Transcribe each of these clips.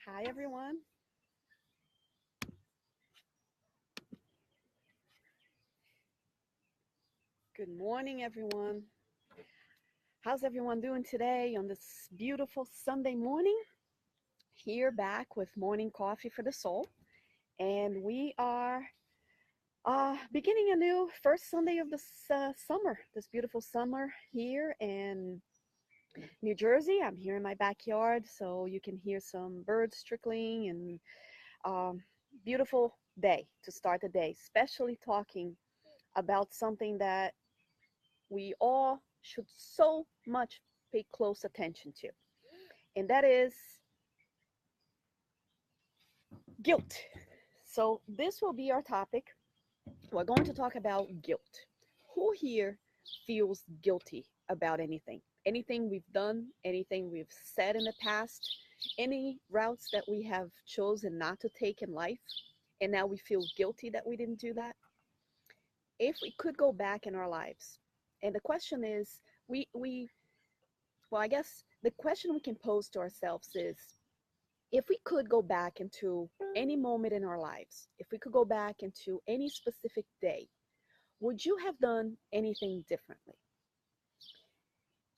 Hi, everyone. Good morning, everyone. How's everyone doing today on this beautiful Sunday morning? Here back with morning coffee for the soul. And we are beginning a new first Sunday of this summer, this beautiful summer here in New Jersey. I'm here in my backyard, so you can hear some birds trickling and um, beautiful day to start the day, especially talking about something that we all should so much pay close attention to, and that is guilt. So, this will be our topic. We're going to talk about guilt. Who here feels guilty about anything? Anything we've done, anything we've said in the past, any routes that we have chosen not to take in life, and now we feel guilty that we didn't do that? If we could go back in our lives, and the question is, I guess the question we can pose to ourselves is if we could go back into any moment in our lives, if we could go back into any specific day, would you have done anything differently?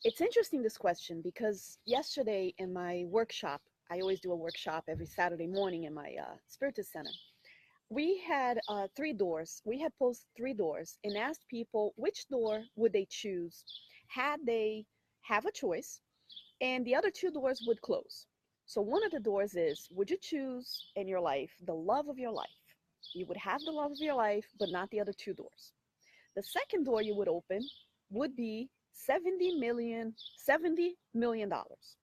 It's interesting, this question, because yesterday in my workshop, I always do a workshop every Saturday morning in my Spiritus Center. We had three doors. We had posed three doors and asked people which door would they choose had they have a choice, and the other two doors would close. So one of the doors is, would you choose in your life the love of your life? You would have the love of your life, but not the other two doors. The second door you would open would be 70 million dollars.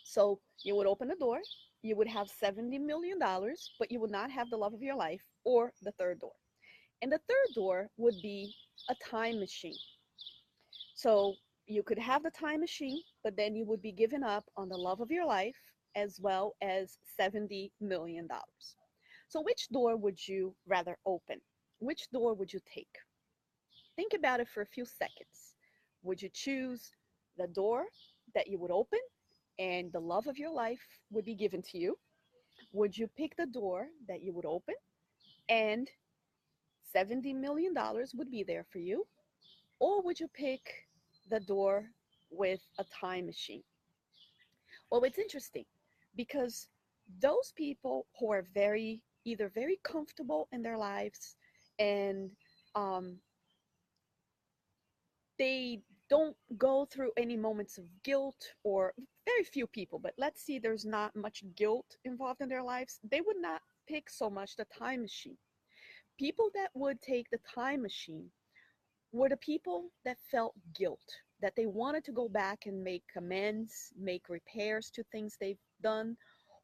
So you would open the door, you would have $70 million, but you would not have the love of your life or the third door. And the third door would be a time machine. So you could have the time machine, but then you would be giving up on the love of your life as well as $70 million. So which door would you rather open? Which door would you take? Think about it for a few seconds. Would you choose the door that you would open and the love of your life would be given to you? Would you pick the door that you would open and $70 million would be there for you? Or would you pick the door with a time machine? Well, it's interesting because those people who are either very comfortable in their lives and um, they don't go through any moments of guilt, or very few people, but let's see, there's not much guilt involved in their lives, they would not pick so much the time machine. People that would take the time machine were the people that felt guilt, that they wanted to go back and make amends, make repairs to things they've done,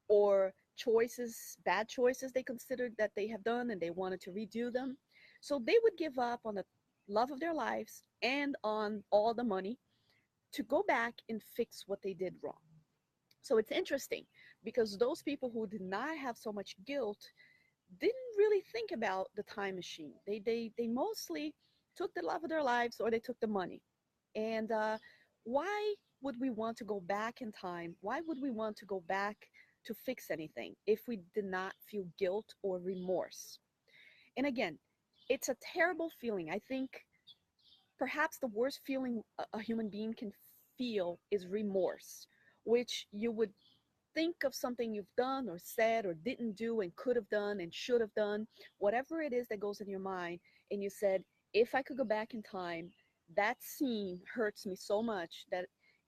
or choices, bad choices they considered that they have done and they wanted to redo them. So they would give up on the love of their lives and on all the money to go back and fix what they did wrong. So it's interesting because those people who did not have so much guilt didn't really think about the time machine. They mostly took the love of their lives or they took the money. And why would we want to go back in time? Why would we want to go back to fix anything if we did not feel guilt or remorse? And again, it's a terrible feeling. I think perhaps the worst feeling a human being can feel is remorse, which you would think of something you've done or said or didn't do and could have done and should have done, whatever it is that goes in your mind, and you said, if I could go back in time, that scene hurts me so much that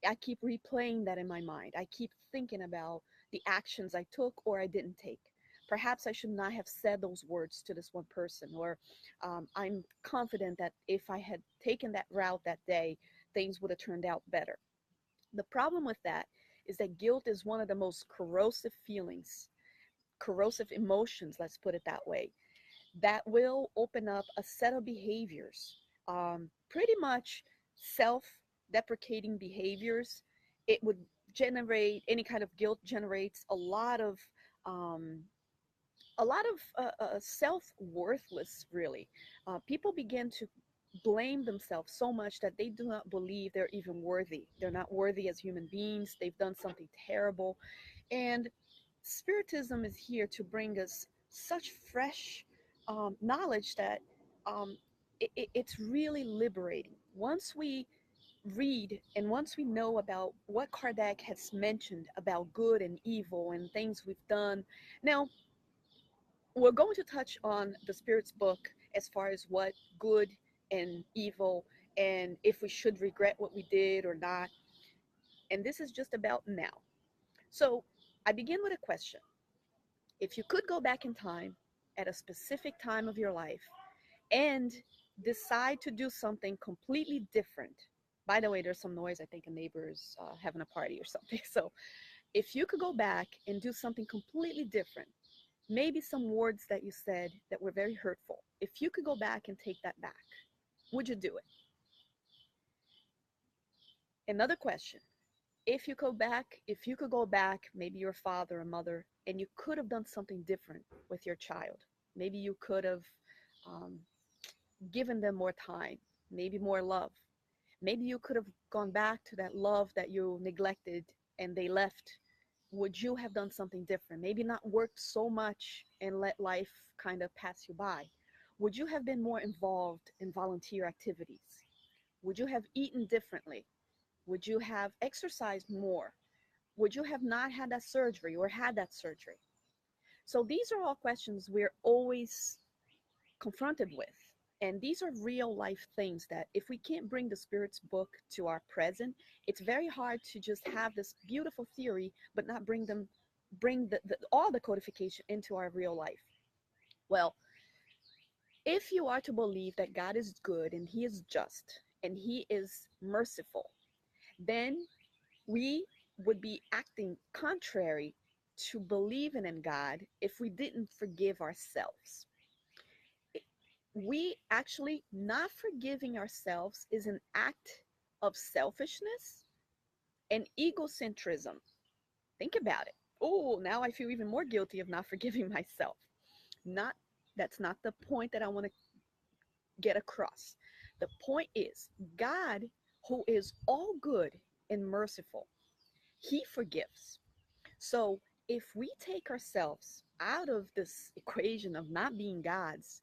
I keep replaying that in my mind. I keep thinking about the actions I took or I didn't take. Perhaps I should not have said those words to this one person, or I'm confident that if I had taken that route that day, things would have turned out better. The problem with that is that guilt is one of the most corrosive feelings, corrosive emotions, let's put it that way, that will open up a set of behaviors, pretty much self deprecating behaviors. It would generate, any kind of guilt generates um, a lot of self worthless, really. People begin to blame themselves so much that they do not believe they're even worthy. They're not worthy as human beings. They've done something terrible. And Spiritism is here to bring us such fresh knowledge that um, it's really liberating. Once we read and once we know about what Kardec has mentioned about good and evil and things we've done. Now, we're going to touch on the Spirit's book as far as what good and evil and if we should regret what we did or not. And this is just about now. So I begin with a question. If you could go back in time at a specific time of your life and decide to do something completely different, by the way, there's some noise. I think a neighbor's having a party or something. So if you could go back and do something completely different, maybe some words that you said that were very hurtful, if you could go back and take that back, would you do it? Another question. If you could go back, maybe your father or mother, and you could have done something different with your child. Maybe you could have um, given them more time, maybe more love. Maybe you could have gone back to that love that you neglected and they left. Would you have done something different? Maybe not worked so much and let life kind of pass you by. Would you have been more involved in volunteer activities? Would you have eaten differently? Would you have exercised more? Would you have not had that surgery or had that surgery? So these are all questions we're always confronted with. And these are real life things that if we can't bring the Spirit's book to our present, it's very hard to just have this beautiful theory, but not bring all the codification into our real life. Well, if you are to believe that God is good and He is just and He is merciful, then we would be acting contrary to believing in God if we didn't forgive ourselves. We actually not forgiving ourselves is an act of selfishness and egocentrism. Think about it. Oh, now I feel even more guilty of not forgiving myself. Not That's not the point that I want to get across. The point is God, who is all good and merciful, He forgives. So if we take ourselves out of this equation of not being God's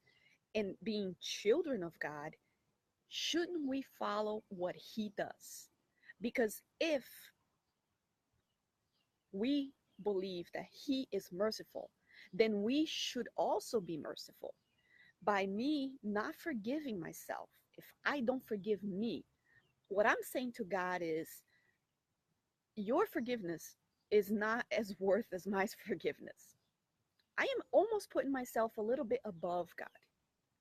and being children of God, shouldn't we follow what He does? Because if we believe that He is merciful, then we should also be merciful. By me not forgiving myself, if I don't forgive me, what I'm saying to God is, your forgiveness is not as worth as my forgiveness. I am almost putting myself a little bit above God.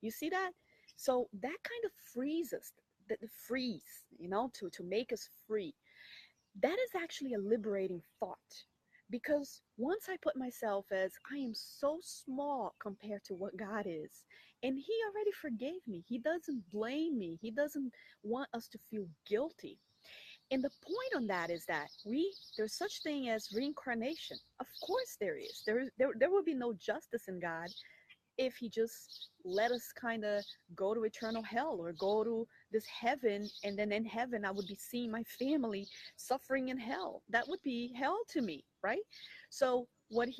You see that? So that kind of frees us, the freeze, to make us free. That is actually a liberating thought. Because once I put myself as I am so small compared to what God is, and He already forgave me, He doesn't blame me, He doesn't want us to feel guilty. And the point on that is that there's such thing as reincarnation. Of course there is. There will be no justice in God if He just let us kind of go to eternal hell or go to this heaven, and then in heaven I would be seeing my family suffering in hell. That would be hell to me, right? So with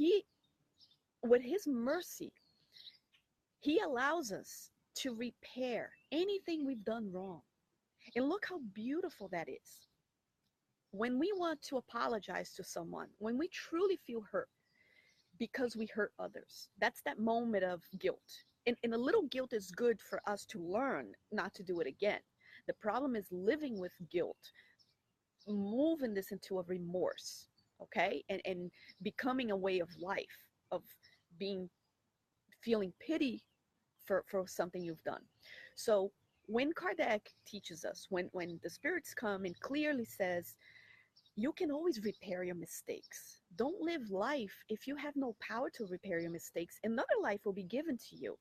His mercy, He allows us to repair anything we've done wrong. And look how beautiful that is. When we want to apologize to someone, when we truly feel hurt because we hurt others, that's that moment of guilt. And a little guilt is good for us to learn not to do it again. The problem is living with guilt, moving this into a remorse, okay? And becoming a way of life, of being feeling pity for something you've done. So when Kardec teaches us, when the spirits come and clearly says, you can always repair your mistakes. Don't live life if you have no power to repair your mistakes. Another life will be given to you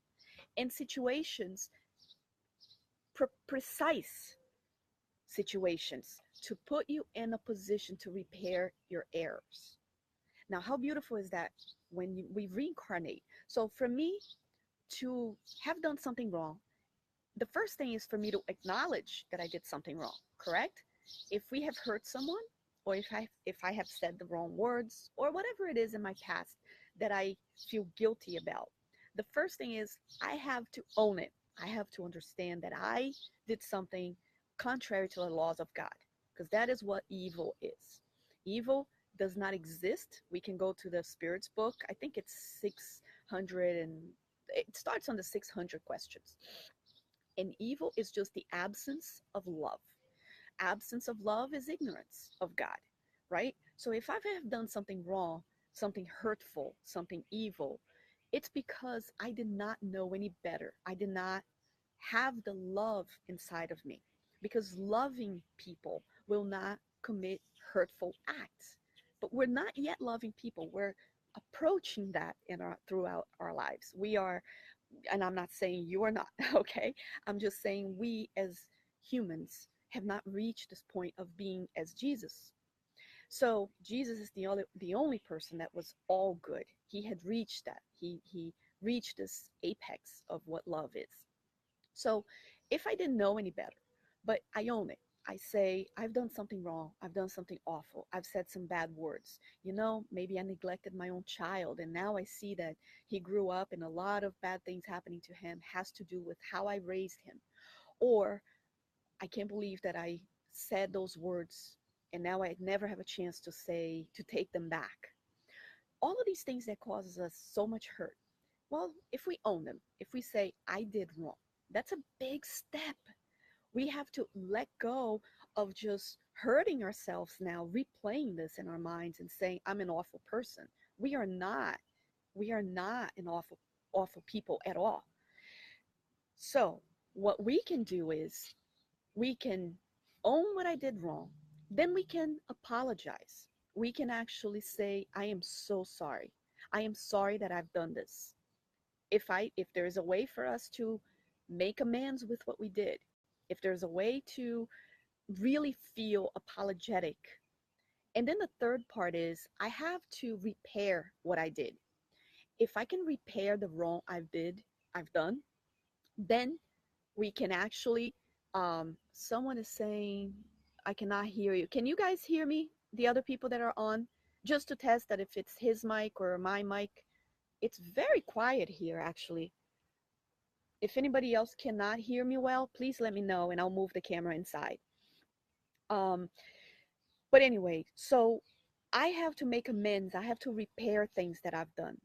in situations, precise situations, to put you in a position to repair your errors. Now, how beautiful is that when we reincarnate? So for me to have done something wrong, the first thing is for me to acknowledge that I did something wrong, correct? If we have hurt someone, or if I have said the wrong words or whatever it is in my past that I feel guilty about, the first thing is I have to own it. I have to understand that I did something contrary to the laws of God, because that is what evil is. Evil does not exist. We can go to the spirits book. I think it's 600, and it starts on the 600 questions. And evil is just the absence of love. Absence of love is ignorance of God, right? So if I have done something wrong, something hurtful, something evil, it's because I did not know any better. I did not have the love inside of me, because loving people will not commit hurtful acts. But we're not yet loving people. We're approaching that in our throughout our lives. We are, and I'm not saying you are not, okay? I'm just saying we as humans have not reached this point of being as Jesus. So Jesus is the only person that was all good. He had reached that. He reached this apex of what love is. So if I didn't know any better, but I own it, I say, I've done something wrong. I've done something awful. I've said some bad words. Maybe I neglected my own child. And now I see that he grew up and a lot of bad things happening to him has to do with how I raised him. Or I can't believe that I said those words and now I never have a chance to take them back. All of these things that causes us so much hurt. Well, if we own them, if we say, I did wrong, that's a big step. We have to let go of just hurting ourselves now, replaying this in our minds and saying, I'm an awful person. We are not. We are not an awful people at all. So, what we can do is we can own what I did wrong. Then we can apologize. We can actually say, I am so sorry. I am sorry that I've done this. If there is a way for us to make amends with what we did, if there's a way to really feel apologetic. And then the third part is I have to repair what I did. If I can repair the wrong I've done, then we can actually someone is saying I cannot hear you. Can you guys hear me? The other people that are on, just to test that if it's his mic or my mic. It's very quiet here actually. If anybody else cannot hear me well, please let me know and I'll move the camera inside. Um, but anyway, so I have to make amends. I have to repair things that I've done.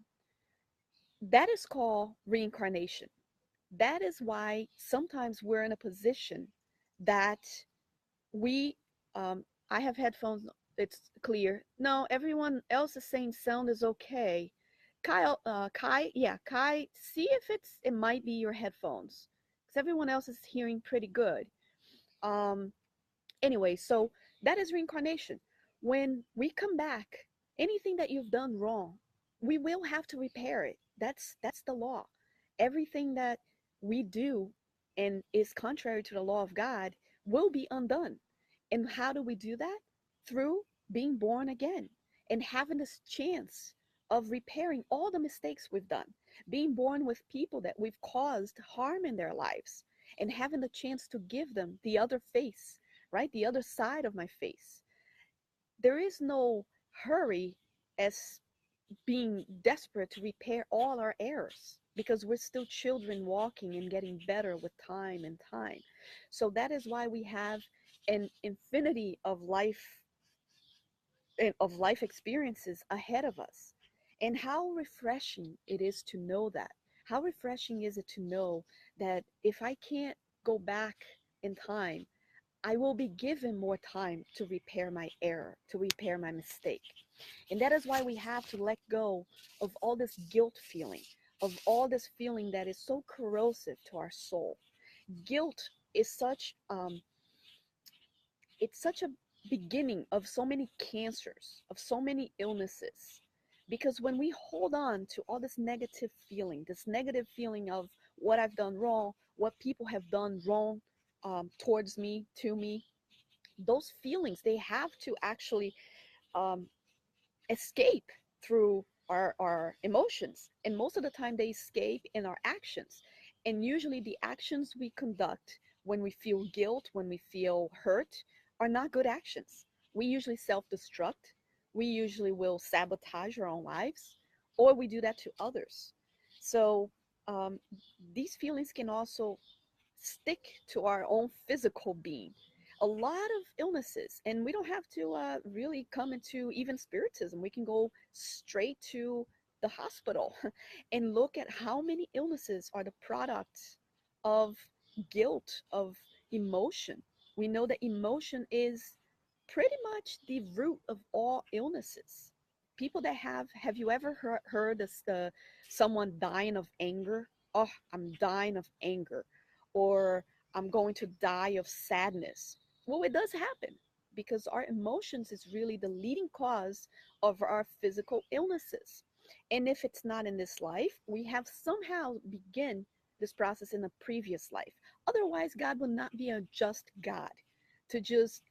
That is called reincarnation. That is why sometimes we're in a position that we, I have headphones, it's clear. No, everyone else is saying sound is okay. Kai, see if it might be your headphones, because everyone else is hearing pretty good. Um, anyway, so that is reincarnation. When we come back, anything that you've done wrong, we will have to repair it. That's the law. Everything that we do and is contrary to the law of God will be undone. And how do we do that? Through being born again and having this chance of repairing all the mistakes we've done, being born with people that we've caused harm in their lives, and having the chance to give them the other face, right? The other side of my face. There is no hurry as being desperate to repair all our errors, because we're still children walking and getting better with time and time. So that is why we have an infinity of life experiences ahead of us. And how refreshing it is to know that. How refreshing is it to know that if I can't go back in time, I will be given more time to repair my error, to repair my mistake. And that is why we have to let go of all this guilt feeling, of all this feeling that is so corrosive to our soul. Guilt is it's such a beginning of so many cancers, of so many illnesses. Because when we hold on to all this negative feeling of what I've done wrong, what people have done wrong towards me, to me, those feelings, they have to actually um, escape through our emotions. And most of the time, they escape in our actions. And usually, the actions we conduct when we feel guilt, when we feel hurt, are not good actions. We usually self destruct, we usually will sabotage our own lives, or we do that to others. So, um, these feelings can also stick to our own physical being. A lot of illnesses, and we don't have to really come into even spiritism. We can go straight to the hospital and look at how many illnesses are the product of guilt, of emotion. We know that emotion is pretty much the root of all illnesses. People that have you ever heard this, someone dying of anger? Oh, I'm dying of anger, or I'm going to die of sadness. Well, it does happen because our emotions is really the leading cause of our physical illnesses. And if it's not in this life, we have somehow begin this process in a previous life. Otherwise, God will not be a just God to just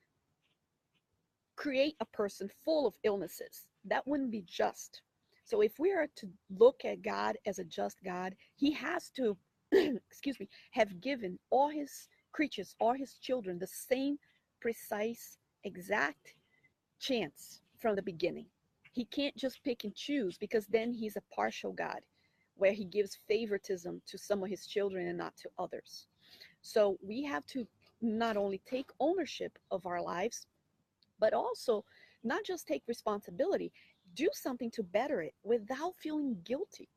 create a person full of illnesses. That wouldn't be just. So if we are to look at God as a just God, he has to, excuse me, have given all his creatures, all his children, the same precise, exact chance from the beginning. He can't just pick and choose, because then he's a partial God where he gives favoritism to some of his children and not to others. So we have to not only take ownership of our lives, but also not just take responsibility, do something to better it without feeling guilty.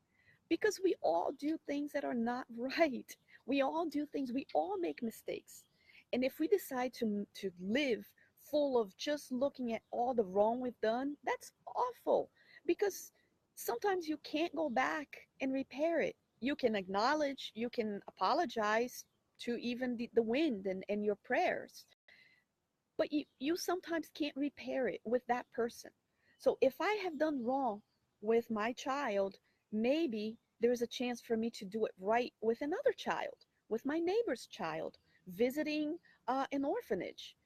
Because we all do things that are not right. We all do things, we all make mistakes. And if we decide to live full of just looking at all the wrong we've done, that's awful. Because sometimes you can't go back and repair it. You can acknowledge, you can apologize to even the wind and your prayers, but you sometimes can't repair it with that person. So if I have done wrong with my child, maybe there is a chance for me to do it right with another child, with my neighbor's child, visiting an orphanage,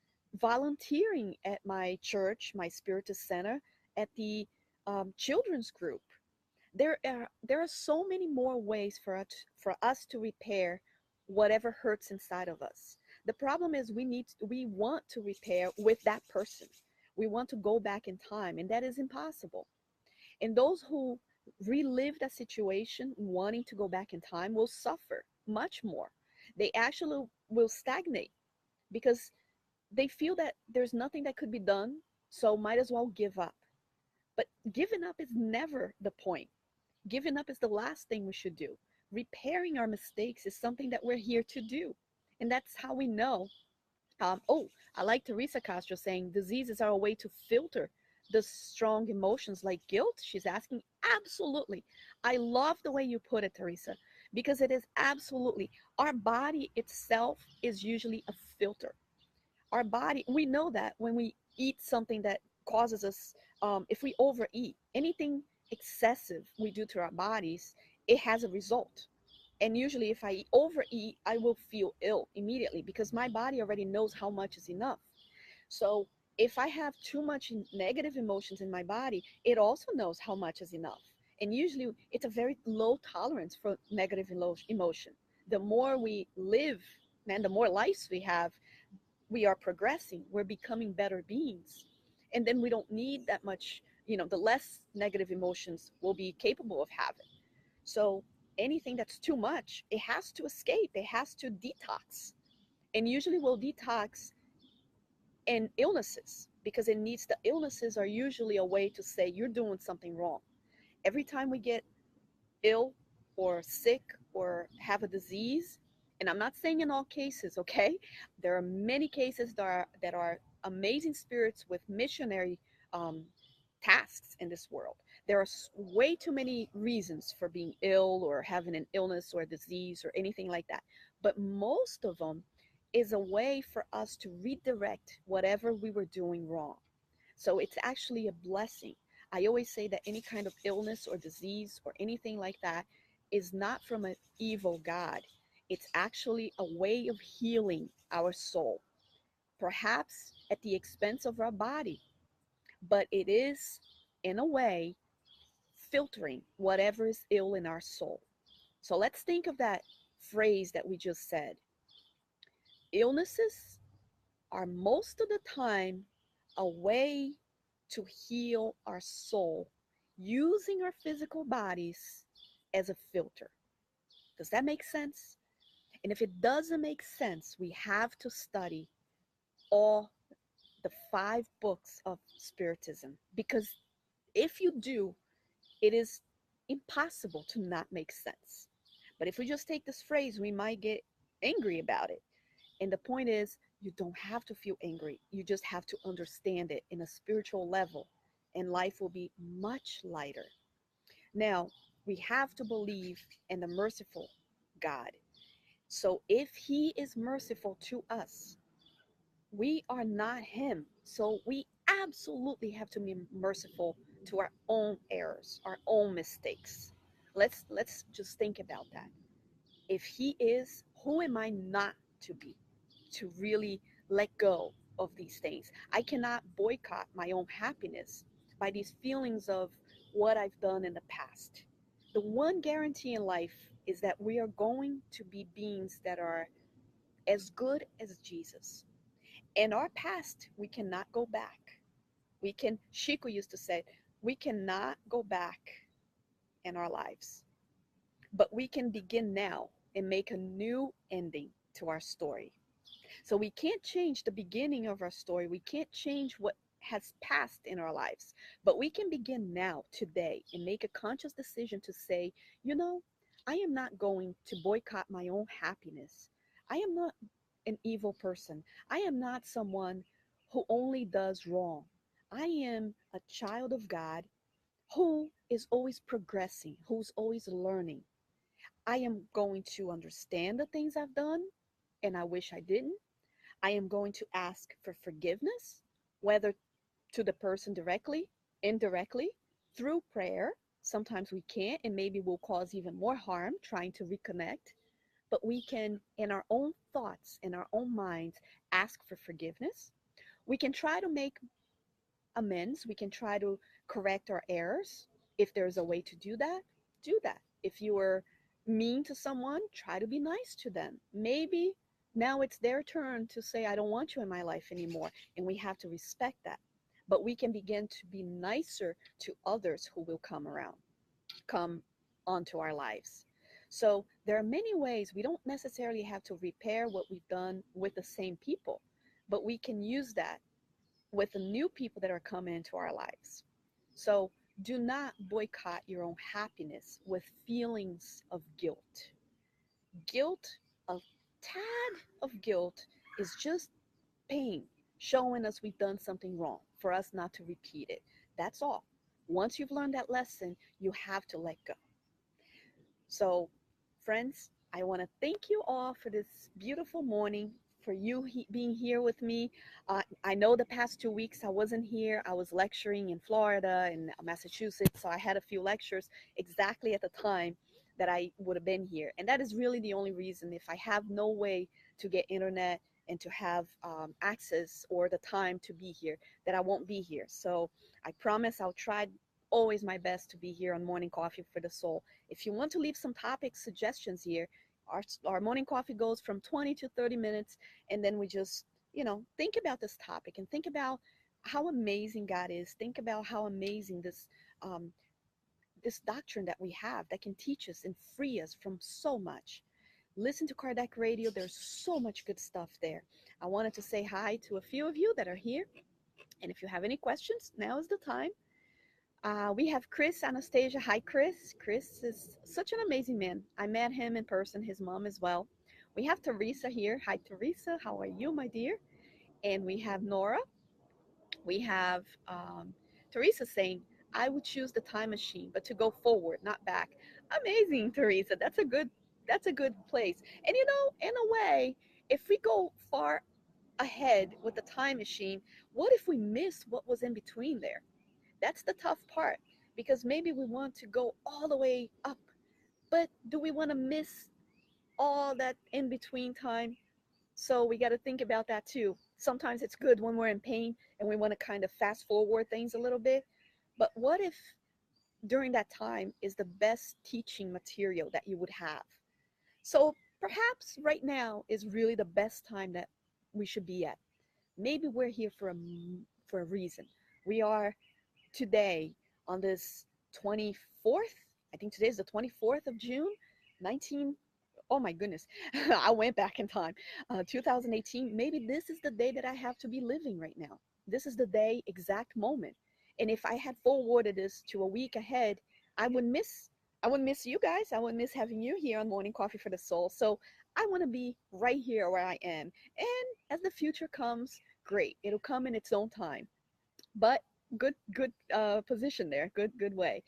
volunteering at my church, my Spiritist Center, at the children's group. There are so many more ways for us to repair whatever hurts inside of us. The problem is we want to repair with that person. We want to go back in time, and that is impossible. And those who relive that situation wanting to go back in time will suffer much more. They actually will stagnate because they feel that there's nothing that could be done, so might as well give up. But giving up is never the point. Giving up is the last thing we should do. Repairing our mistakes is something that we're here to do. And that's how we know. I like Teresa Castro saying diseases are a way to filter the strong emotions like guilt. She's asking, absolutely. I love the way you put it, Teresa, because it is absolutely. Our body itself is usually a filter. Our body, we know that when we eat something that causes us, if we overeat, anything excessive we do to our bodies, it has a result. And usually if I overeat, I will feel ill immediately because my body already knows how much is enough. So if I have too much negative emotions in my body, it also knows how much is enough. And usually it's a very low tolerance for negative emotion. The more we live and the more lives we have, we are progressing, we're becoming better beings. And then we don't need that much, the less negative emotions we'll be capable of having. So anything that's too much, it has to escape, it has to detox. And usually we'll detox in illnesses because the illnesses are usually a way to say you're doing something wrong. Every time we get ill or sick or have a disease, and I'm not saying in all cases, okay? There are many cases that are amazing spirits with missionary um, tasks in this world. There are way too many reasons for being ill or having an illness or a disease or anything like that. But most of them is a way for us to redirect whatever we were doing wrong. So it's actually a blessing. I always say that any kind of illness or disease or anything like that is not from an evil God. It's actually a way of healing our soul, perhaps at the expense of our body, but it is, in a way, filtering whatever is ill in our soul. So let's think of that phrase that we just said. Illnesses are most of the time a way to heal our soul using our physical bodies as a filter. Does that make sense? And if it doesn't make sense, we have to study all the five books of Spiritism, because if you do, it is impossible to not make sense. But if we just take this phrase, we might get angry about it. And the point is, you don't have to feel angry. You just have to understand it in a spiritual level, and life will be much lighter. Now, we have to believe in the merciful God. So if He is merciful to us, we are not Him. So we absolutely have to be merciful to our own errors, our own mistakes. Let's just think about that. If He is, who am I not to be? To really let go of these things. I cannot boycott my own happiness by these feelings of what I've done in the past. The one guarantee in life is that we are going to be beings that are as good as Jesus. In our past, we cannot go back. We can, Chico used to say, we cannot go back in our lives, but we can begin now and make a new ending to our story. So we can't change the beginning of our story. We can't change what has passed in our lives, but we can begin now, today, and make a conscious decision to say, you know, I am not going to boycott my own happiness. I am not an evil person. I am not someone who only does wrong. I am a child of God who is always progressing, who's always learning. I am going to understand the things I've done, and I wish I didn't. I am going to ask for forgiveness, whether to the person directly, indirectly, through prayer. Sometimes we can't, and maybe we'll cause even more harm trying to reconnect. But we can, in our own thoughts, in our own minds, ask for forgiveness. We can try to make amends. We can try to correct our errors. If there's a way to do that, do that. If you were mean to someone, try to be nice to them. Maybe now it's their turn to say, I don't want you in my life anymore. And we have to respect that. But we can begin to be nicer to others who will come around, come onto our lives. So there are many ways. We don't necessarily have to repair what we've done with the same people, but we can use that with the new people that are coming into our lives. So do not boycott your own happiness with feelings of guilt. Guilt, a tad of guilt, is just pain showing us we've done something wrong for us not to repeat it. That's all. Once you've learned that lesson, you have to let go. So, friends, I want to thank you all for this beautiful morning, for you being here with me. I know the past 2 weeks I wasn't here. I was lecturing in Florida and Massachusetts, so I had a few lectures exactly at the time that I would have been here. And that is really the only reason. If I have no way to get internet and to have access or the time to be here, that I won't be here. So I promise I'll try always my best to be here on Morning Coffee for the Soul. If you want to leave some topic suggestions here, our morning coffee goes from 20 to 30 minutes, and then we just, think about this topic and think about how amazing God is. Think about how amazing um, this doctrine that we have that can teach us and free us from so much. Listen to Kardec Radio. There's so much good stuff there. I wanted to say hi to a few of you that are here. And if you have any questions, now is the time. We have Chris Anastasia. Hi, Chris. Chris is such an amazing man. I met him in person, his mom as well. We have Teresa here. Hi, Teresa. How are you, my dear? And we have Nora. We have Teresa saying, I would choose the time machine, but to go forward, not back. Amazing, Teresa. That's a good place. And in a way, if we go far ahead with the time machine, what if we miss what was in between there? That's the tough part, because maybe we want to go all the way up, but do we want to miss all that in between time? So we got to think about that too. Sometimes it's good when we're in pain and we want to kind of fast forward things a little bit. But what if during that time is the best teaching material that you would have? So perhaps right now is really the best time that we should be at. Maybe we're here for a reason. We are today on this 24th. I think today is the 24th of June, 19. Oh my goodness, I went back in time. 2018. Maybe this is the day that I have to be living right now. This is the day, exact moment. And if I had forwarded this to a week ahead, I would miss. I would miss you guys. I would miss having you here on Morning Coffee for the Soul. So I want to be right here where I am. And as the future comes, great. It'll come in its own time. But good position there. Good way.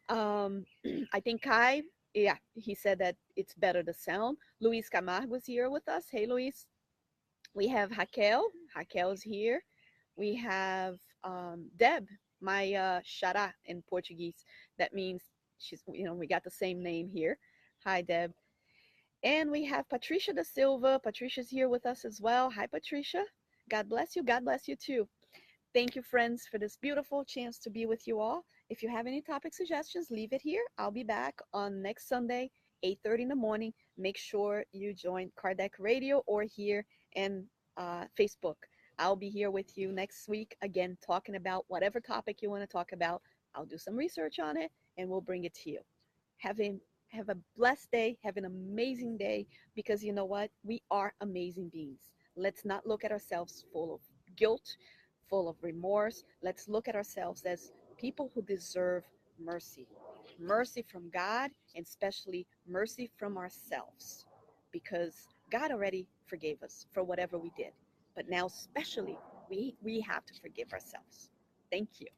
Um, I think Kai, yeah, he said that it's better the sound. Luis Camargo is here with us. Hey, Luis. We have Raquel. Raquel's here. We have Deb, my Xará in Portuguese. That means she's, we got the same name here. Hi, Deb. And we have Patricia da Silva. Patricia's here with us as well. Hi, Patricia. God bless you. God bless you too. Thank you, friends, for this beautiful chance to be with you all. If you have any topic suggestions, leave it here. I'll be back on next Sunday, 8:30 in the morning. Make sure you join Kardec Radio or here and Facebook. I'll be here with you next week, again, talking about whatever topic you want to talk about. I'll do some research on it, and we'll bring it to you. Have a, have a blessed day. Have an amazing day, because you know what? We are amazing beings. Let's not look at ourselves full of guilt, full of remorse. Let's look at ourselves as people who deserve mercy. Mercy from God, and especially mercy from ourselves, because God already forgave us for whatever we did. But now, especially, we have to forgive ourselves. Thank you.